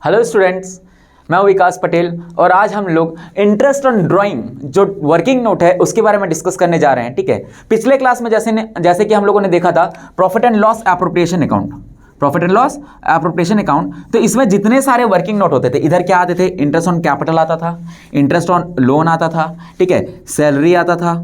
Hello students, मैं हूं विकास पटेल और आज हम लोग इंटरेस्ट ऑन ड्राइंग जो वर्किंग नोट है उसके बारे में डिस्कस करने जा रहे हैं। ठीक है, पिछले क्लास में जैसे कि हम लोगों ने देखा था profit and loss appropriation account, profit and loss appropriation account. तो इसमें जितने सारे वर्किंग नोट होते थे, इधर क्या आते थे, इंटरेस्ट ऑन कैपिटल आता था, इंटरेस्ट ऑन लोन आता था, ठीक है, सैलरी आता था,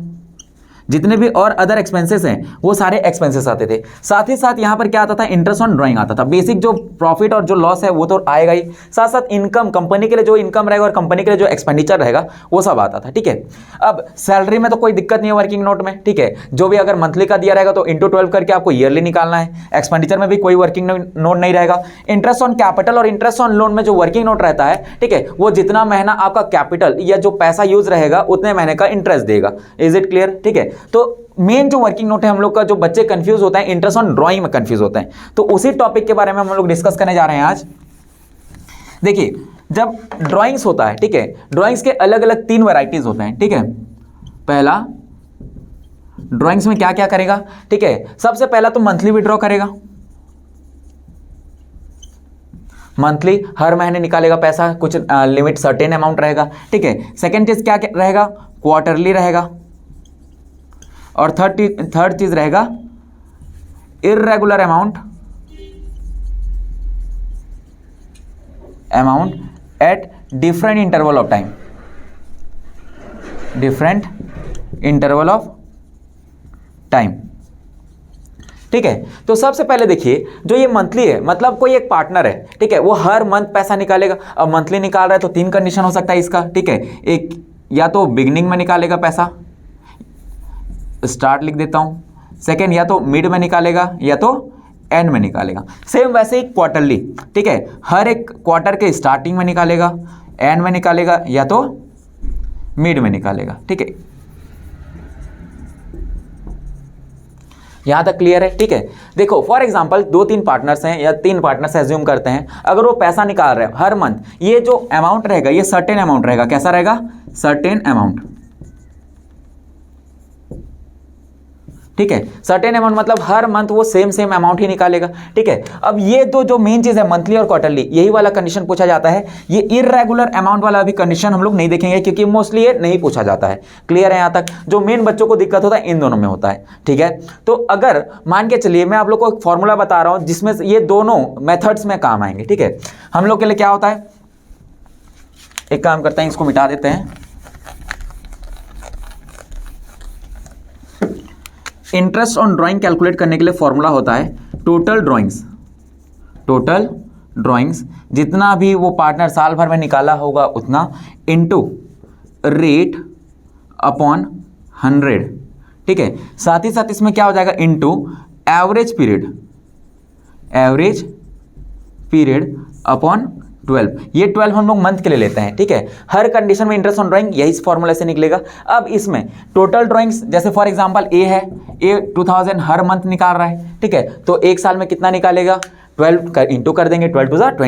जितने भी और अदर एक्सपेंसेस हैं वो सारे एक्सपेंसेस आते थे। साथ ही साथ यहाँ पर क्या आता था, इंटरेस्ट ऑन ड्राइंग आता था। बेसिक जो प्रॉफिट और जो लॉस है वो तो आएगा ही, साथ साथ इनकम, कंपनी के लिए जो इनकम रहेगा और कंपनी के लिए जो एक्सपेंडिचर रहेगा वो सब आता था। ठीक है, अब सैलरी में तो कोई दिक्कत नहीं है वर्किंग नोट में। ठीक है, जो भी अगर मंथली का दिया रहेगा तो इंटू 12 करके आपको ईयरली निकालना है। एक्सपेंडिचर में भी कोई वर्किंग नोट नहीं रहेगा। इंटरेस्ट ऑन कैपिटल और इंटरेस्ट ऑन लोन में जो वर्किंग नोट रहता है, ठीक है, वो जितना महीना आपका कैपिटल या जो पैसा यूज रहेगा उतने महीने का इंटरेस्ट देगा। Is it clear? ठीक है, तो मेन जो वर्किंग नोट है हम लोग का, जो बच्चे कंफ्यूज होता है इंटरेस्ट ऑन ड्राइंग में कंफ्यूज होता है, तो उसी टॉपिक के बारे में हम लोग डिस्कस करने जा रहे हैं आज। देखिए, जब ड्राइंग्स होता है, ठीक है, ड्राइंग्स के अलग अलग 3 वैरायटीज होते हैं। ठीक है, पहला, ड्राइंग्स में क्या क्या करेगा, ठीक है, सबसे पहला तो मंथली विड्रॉ करेगा, मंथली हर महीने निकालेगा पैसा, कुछ लिमिट सर्टेन अमाउंट रहेगा। ठीक है, सेकेंड चीज क्या रहेगा, क्वार्टरली रहेगा, और थर्ड चीज रहेगा irregular amount at different interval of time, different interval of time. ठीक है, तो सबसे पहले देखिए, जो ये मंथली है, मतलब कोई एक पार्टनर है, ठीक है, वो हर मंथ पैसा निकालेगा। अब मंथली निकाल रहा है तो 3 कंडीशन हो सकता है इसका। ठीक है, एक या तो बिगनिंग में निकालेगा पैसा, स्टार्ट लिख देता हूं, सेकेंड या तो मिड में निकालेगा या तो एंड में निकालेगा। सेम वैसे ही क्वार्टरली, ठीक है, हर एक क्वार्टर के स्टार्टिंग में निकालेगा, एंड में निकालेगा या तो मिड में निकालेगा। ठीक है, यहां तक क्लियर है? ठीक है, देखो फॉर एग्जांपल 2-3 पार्टनर्स हैं या 3 पार्टनर्स एज्यूम करते हैं, अगर वो पैसा निकाल रहे हैं हर मंथ, ये जो अमाउंट रहेगा ये सर्टेन अमाउंट रहेगा। कैसा रहेगा? Certain amount. ठीक है, सर्टेन अमाउंट मतलब हर मंथ वो सेम अमाउंट ही निकालेगा। ठीक है, अब ये जो मेन चीज है मंथली और क्वार्टरली, यही वाला कंडीशन पूछा जाता है। ये इर्रेगुलर अमाउंट वाला अभी कंडीशन हम लोग नहीं देखेंगे क्योंकि मोस्टली ये नहीं पूछा जाता है। क्लियर है? यहां तक जो मेन बच्चों को दिक्कत होता है इन दोनों में होता है। ठीक है, तो अगर मान के चलिए मैं आप लोग को एक फॉर्मूला बता रहा हूं जिसमें ये दोनों मेथड्स में काम आएंगे। ठीक है, हम लोग के लिए क्या होता है, एक काम करते हैं, इसको मिटा देते हैं। इंटरेस्ट ऑन ड्राइंग कैलकुलेट करने के लिए फॉर्मूला होता है टोटल ड्राइंग्स जितना भी वो पार्टनर साल भर में निकाला होगा उतना, इनटू रेट अपॉन 100। ठीक है, साथ ही साथ इसमें क्या हो जाएगा, इनटू एवरेज पीरियड अपॉन 12। ये 12 हम लोग मंथ के लिए लेते हैं। ठीक है, हर कंडीशन में इंटरेस्ट ऑन ड्राइंग यही फॉर्मूला से निकलेगा। अब इसमें टोटल ड्राइंग्स, जैसे फॉर एग्जांपल ए है, ए 2000 हर मंथ निकाल रहा है। ठीक है, तो एक साल में कितना निकालेगा, 12 इंटू कर देंगे, 12 टू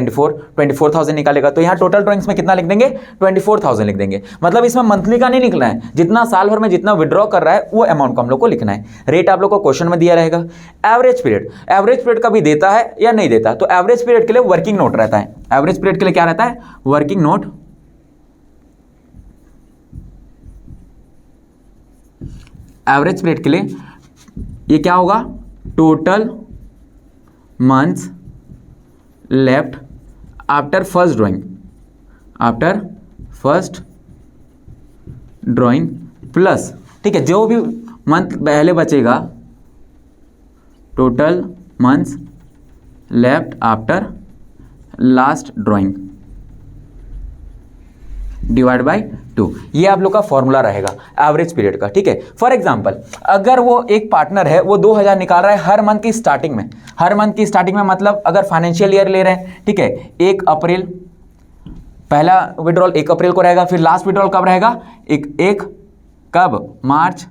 24,000 निकालेगा। तो यहाँ टोटल ड्राइंग्स में कितना लिख देंगे, 24,000 लिख देंगे। मतलब इसमें मंथली का नहीं लिखना है, जितना साल भर में जितना विड्रॉ कर रहा है वो अमाउंट को हम लोग को लिखना है। रेट आप लोग को क्वेश्चन में दिया रहेगा। एवरेज पीरियड कभी देता है या नहीं देता, तो एवरेज पीरियड के लिए वर्किंग नोट रहता है। एवरेज पीरियड के लिए क्या रहता है, वर्किंग नोट। एवरेज पीरियड के लिए ये क्या होगा, total months left after first drawing plus, ठीक है, जो भी मंथ पहले बचेगा, total months left after last drawing divide by 2। ये आप लोग का फॉर्मूला रहेगा एवरेज पीरियड का। ठीक है, फॉर एग्जांपल अगर वो एक पार्टनर है, वो 2000 निकाल रहा है हर मंथ की स्टार्टिंग में, मतलब अगर फाइनेंशियल ईयर ले रहे हैं, ठीक है, 1 अप्रैल, पहला विड्रॉल 1 अप्रैल को रहेगा, फिर लास्ट विड्रॉल कब रहेगा, एक कब, मार्च।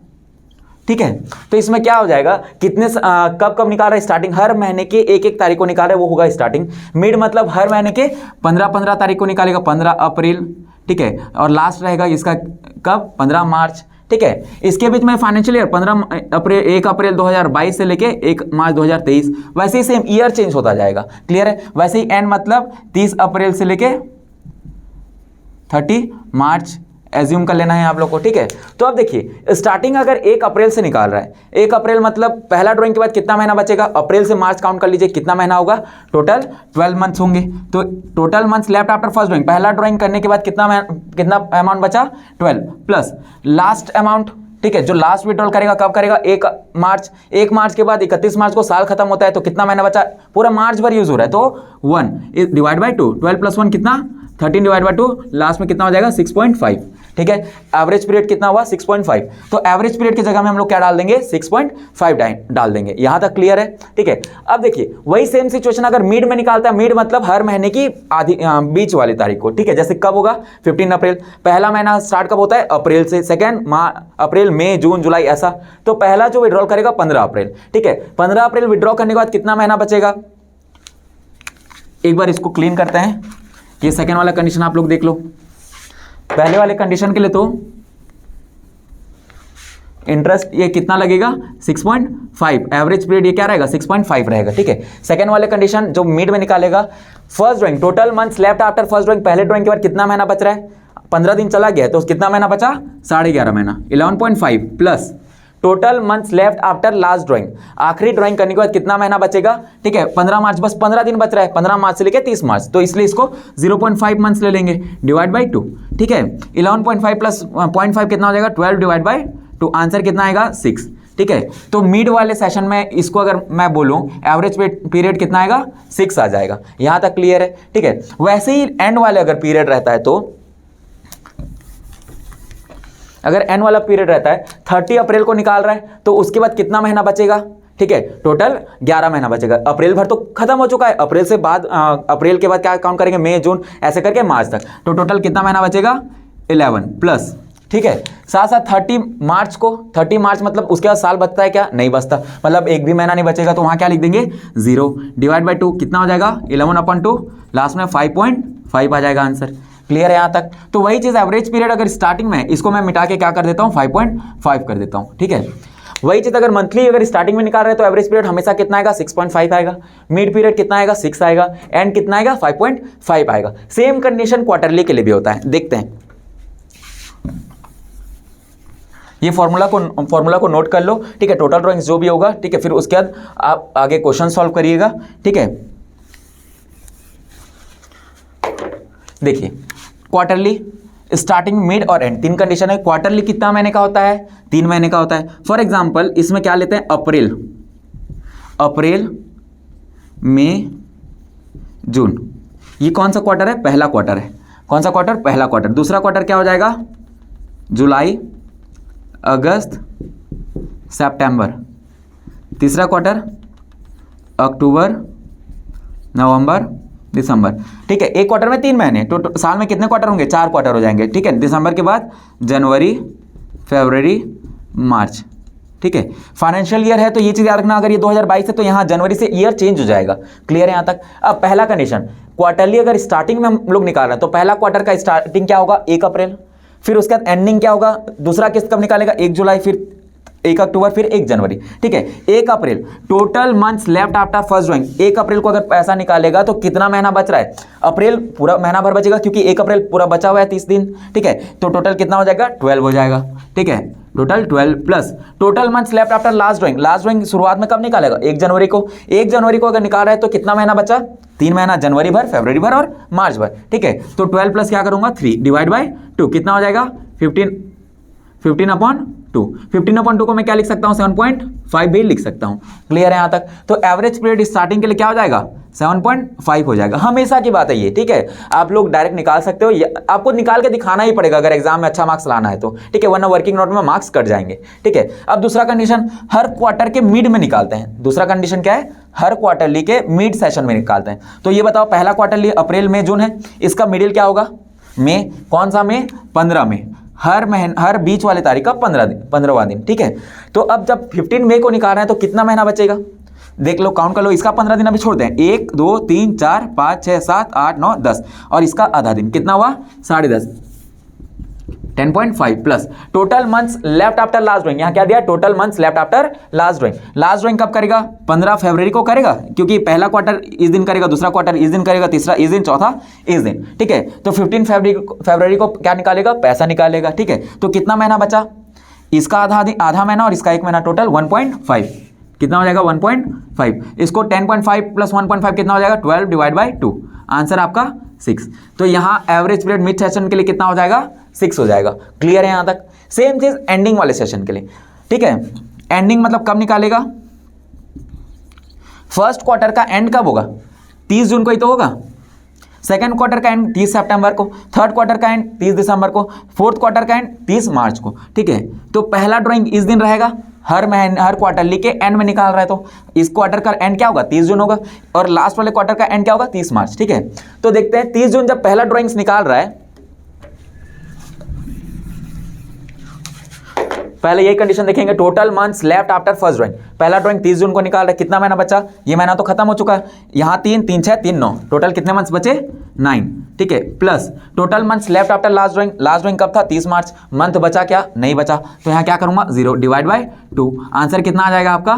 ठीक है, तो इसमें क्या हो जाएगा, कितने कब निकाल रहा है, स्टार्टिंग हर महीने के 1 तारीख को निकाल रहा है, वो होगा स्टार्टिंग। मिड मतलब हर महीने के 15 तारीख को निकालेगा, 15 अप्रैल। ठीक है, और लास्ट रहेगा इसका कब, 15 मार्च। ठीक है। इसके बीच में फाइनेंशियल ईयर 1 अप्रैल 2022 से लेके 1 मार्च 2023, वैसे ही सेम ईयर चेंज होता जाएगा। क्लियर है। वैसे ही एंड मतलब 30 अप्रैल से लेके 30 मार्च एज्यूम कर लेना है आप लोग को। ठीक है। तो अब देखिए स्टार्टिंग अगर 1 अप्रैल से निकाल रहा है, 1 अप्रैल मतलब पहला ड्राइंग के बाद कितना महीना बचेगा, अप्रैल से मार्च काउंट कर लीजिए कितना महीना होगा, टोटल 12 मंथ्स होंगे। तो total months left after first drawing, पहला ड्राइंग करने के बाद कितना अमाउंट बचा, 12 प्लस लास्ट अमाउंट। ठीक है। जो लास्ट विड्रॉल करेगा कब करेगा, 1 मार्च। 1 मार्च के बाद 31 मार्च को साल खत्म होता है, तो कितना महीना बचा, पूरा मार्च भर यूज हो रहा है, तो 1 डिवाइड बाई 2, 12 प्लस 1 कितना, 13 डिवाइड बाई 2, लास्ट में कितना हो जाएगा 6.5। ठीक है। एवरेज पीरियड कितना हुआ 6.5। तो एवरेज पीरियड की जगह में हम लोग क्या डाल देंगे, 6.5 डाल देंगे। यहां तक क्लियर है। ठीक है। अब देखिए वही सेम सिचुएशन अगर मिड में निकालता है, मिड मतलब हर महीने की आधी बीच वाली तारीख को। ठीक है। जैसे कब होगा, 15 अप्रैल। पहला महीना स्टार्ट कब होता है, अप्रैल से, सेकेंड अप्रैल, मई, जून, जुलाई, ऐसा। तो पहला जो विड्रॉल करेगा 15 अप्रैल। ठीक है। 15 अप्रैल विड्रॉ करने के बाद कितना महीना बचेगा, एक बार इसको क्लीन करते हैं। ये सेकेंड वाला कंडीशन आप लोग देख लो। पहले वाले कंडीशन के लिए तो इंटरेस्ट ये कितना लगेगा, 6.5। एवरेज पीरियड ये क्या रहेगा, 6.5 रहेगा। ठीक है। सेकेंड वाले कंडीशन जो मिड में निकालेगा, first drawing total months left after first drawing, पहले ड्राइंग के बाद कितना महीना बच रहा है, 15 दिन चला गया तो कितना महीना बचा, 11.5 महीना, 11.5 plus total months left after last drawing, आखिरी ड्राइंग करने के बाद कितना महीना बचेगा। ठीक है। 15 मार्च, बस 15 दिन बच रहा है, 15 मार्च से लेके 30 मार्च, तो इसलिए इसको 0.5 मंथ्स ले लेंगे, डिवाइड बाई 2। ठीक है। 11.5 प्लस 0.5 कितना हो जाएगा, 12 डिवाइड बाई 2, आंसर कितना आएगा 6। ठीक है। तो मिड वाले सेशन में इसको अगर मैं बोलूं एवरेज पीरियड कितना आएगा, 6 आ जाएगा। यहां तक क्लियर है। ठीक है। वैसे ही एंड वाले अगर पीरियड रहता है, तो अगर एन वाला पीरियड रहता है 30 अप्रैल को निकाल रहा है, तो उसके बाद कितना महीना बचेगा, ठीक है, टोटल 11 महीना बचेगा। अप्रैल भर तो खत्म हो चुका है, अप्रैल से बाद अप्रैल के बाद क्या काउंट करेंगे, मई, जून, ऐसे करके मार्च तक, तो टोटल कितना महीना बचेगा, 11 प्लस। ठीक है। साथ साथ 30 मार्च को, 30 मार्च मतलब उसके बाद साल बचता है क्या, नहीं बचता, मतलब एक भी महीना नहीं बचेगा, तो वहां क्या लिख देंगे 0 डिवाइड बाई 2 कितना हो जाएगा 11/2, लास्ट में 5.5 आ जाएगा आंसर। क्लियर है यहां तक। तो वही चीज एवरेज पीरियड अगर स्टार्टिंग में, इसको मैं मिटा के क्या कर देता हूं 5.5 कर देता हूं। ठीक है। वही चीज अगर मंथली अगर स्टार्टिंग में निकाल रहे हैं तो एवरेज पीरियड हमेशा कितना आएगा 6.5 आएगा, मिड पीरियड कितना आएगा 6 आएगा, एंड कितना आएगा 5.5 आएगा। सेम कंडीशन क्वार्टरली के लिए भी होता है। देखते हैं, ये फॉर्मूला को नोट कर लो। ठीक है। टोटल ड्राइंग्स जो भी होगा, ठीक है, फिर उसके बाद आप आगे क्वेश्चन सॉल्व करिएगा। ठीक है। देखिए क्वार्टरली स्टार्टिंग, मिड और एंड, 3 कंडीशन है। क्वार्टरली कितना महीने का होता है, 3 महीने का होता है। फॉर एग्जांपल इसमें क्या लेते हैं, अप्रैल, मई, जून, ये कौन सा क्वार्टर है, पहला क्वार्टर है। कौन सा क्वार्टर, पहला क्वार्टर। दूसरा क्वार्टर क्या हो जाएगा, जुलाई, अगस्त, सितंबर। तीसरा क्वार्टर अक्टूबर, नवंबर, दिसंबर। ठीक है। एक क्वार्टर में 3 महीने, तो साल में कितने क्वार्टर होंगे, 4 क्वार्टर हो जाएंगे। ठीक है। दिसंबर के बाद जनवरी, फरवरी, मार्च। ठीक है। फाइनेंशियल ईयर है तो ये चीज याद रखना, अगर ये 2022 है तो यहाँ जनवरी से ईयर चेंज हो जाएगा। क्लियर है यहाँ तक। अब पहला कंडीशन क्वार्टरली अगर स्टार्टिंग में हम लोग निकाल रहे हैं तो पहला क्वार्टर का स्टार्टिंग क्या होगा 1 अप्रैल, फिर उसके बाद एंडिंग क्या होगा, दूसरा किस्त कब निकालेगा 1 जुलाई, फिर 1 अक्टूबर, फिर 1 जनवरी। ठीक है। 1 April total months left after first drawing, 1 April को अगर पैसा निकालेगा तो कितना महीना बच रहा है, अप्रैल पूरा महीना भर बचेगा, क्योंकि 1 अप्रैल पूरा बचा हुआ है 30 दिन। ठीक है। तो टोटल कितना हो जाएगा 12 हो जाएगा। ठीक है। Total 12 plus total months left after last drawing, last drawing शुरुआत में कब निकालेगा 1 जनवरी को। 1 जनवरी को अगर निकाल रहा है तो कितना महीना बचा, 3 महीना, जनवरी भर, फरवरी भर और मार्च भर। ठीक है। तो 12 प्लस क्या करूंगा 3 डिवाइड बाई 2 कितना हो जाएगा 15/2। 15/2 को मैं क्या लिख सकता हूं 7.5 भी लिख सकता हूं। क्लियर है यहां तक। तो एवरेज पीरियड स्टार्टिंग के लिए क्या हो जाएगा 7.5 हो जाएगा। हमेशा की बात है ये। ठीक है। आप लोग डायरेक्ट निकाल सकते हो, आपको निकाल के दिखाना ही पड़ेगा अगर एग्जाम में अच्छा मार्क्स लाना है तो। ठीक है। वरना वर्किंग नोट में मार्क्स कट जाएंगे। ठीक है। अब दूसरा कंडीशन हर क्वार्टर के मिड में निकालते हैं। दूसरा कंडीशन क्या है, हर क्वार्टरली के मिड सेशन में निकालते हैं। तो ये बताओ पहला क्वार्टरली अप्रैल, मई, जून है, इसका मिडिल क्या होगा मई। कौन सा मई, 15 मई। हर बीच वाले तारीख का 15वां दिन। ठीक है। तो अब जब 15 मई को निकाल रहे हैं तो कितना महीना बचेगा, देख लो, काउंट कर लो। इसका 15 दिन अभी छोड़ दें, 1 2 3 4 5 6 7 8 9 10, और इसका आधा दिन कितना हुआ 10.5। 10.5 plus total months left after last drawing, यहाँ क्या दिया, total months left after last drawing. Last drawing कब करेगा, 15 फरवरी को करेगा, क्योंकि पहला क्वार्टर इस दिन करेगा, दूसरा क्वार्टर इस दिन करेगा, तीसरा इस दिन, चौथा इस दिन, ठीक है। तो 15 फरवरी को क्या निकालेगा, पैसा निकालेगा, ठीक है। तो कितना महीना बचा, इसका आधा महीना और इसका एक महीना, टोटल 1.5, कितना हो जाएगा 1.5। इसको 10.5 प्लस 1.5 कितना हो जाएगा 12 डिवाइड बाई 2, आंसर आपका 6। तो यहाँ एवरेज पीरियड मिड सेशन के लिए कितना हो जाएगा 6 हो जाएगा। क्लियर है यहाँ तक। सेम चीज एंडिंग वाले सेशन के लिए, ठीक है। एंडिंग मतलब कब निकालेगा, फर्स्ट क्वार्टर का एंड कब होगा, 30 जून को ही तो होगा। सेकेंड क्वार्टर का एंड 30 सितंबर को, थर्ड क्वार्टर का एंड 30 दिसंबर को, फोर्थ क्वार्टर का एंड 30 मार्च को, ठीक है। तो पहला ड्राइंग इस दिन रहेगा, हर महीने हर क्वार्टरली के एंड में निकाल रहा है, तो इस क्वार्टर का एंड क्या होगा 30 जून होगा, और लास्ट वाले क्वार्टर का एंड क्या होगा 30 मार्च, ठीक है। तो देखते हैं 30 जून जब पहला ड्राइंग्स निकाल रहा है, पहले यही कंडीशन देखेंगे, total months left after first drawing. पहला ड्राइंग 30 जून को निकाल रहा है, कितना महीना बचा, ये महीना तो खत्म हो चुका है, यहाँ 3 3 6 3 9, टोटल कितने मंथ्स बचे 9, ठीक है। Plus total months left after last drawing, last drawing कब था 30 मार्च, मंथ बचा क्या, नहीं बचा, तो यहाँ क्या करूंगा 0 डिवाइड बाई 2, आंसर कितना आ जाएगा आपका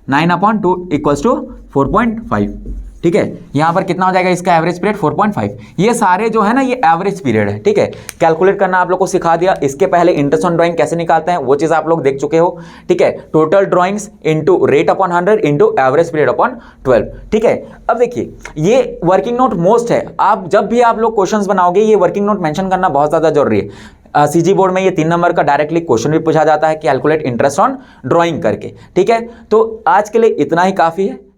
9/2 इक्वल्स टू 4.5, ठीक है। यहाँ पर कितना हो जाएगा इसका एवरेज पीरियड 4.5। ये सारे जो है ना ये एवरेज पीरियड है, ठीक है। कैलकुलेट करना आप लोग को सिखा दिया, इसके पहले इंटरेस्ट ऑन ड्राइंग कैसे निकालते हैं वो चीज़ आप लोग देख चुके हो, ठीक है। Total drawings into rate upon 100 into average period upon 12, ठीक है। अब देखिए ये वर्किंग नोट मोस्ट है, आप जब भी आप लोग क्वेश्चंस बनाओगे ये वर्किंग नोट मेंशन करना बहुत ज़्यादा जरूरी है। सीजी बोर्ड में ये 3 नंबर का डायरेक्टली क्वेश्चन भी पूछा जाता है, कैलकुलेट इंटरेस्ट ऑन ड्राइंग करके, ठीक है। तो आज के लिए इतना ही काफ़ी है।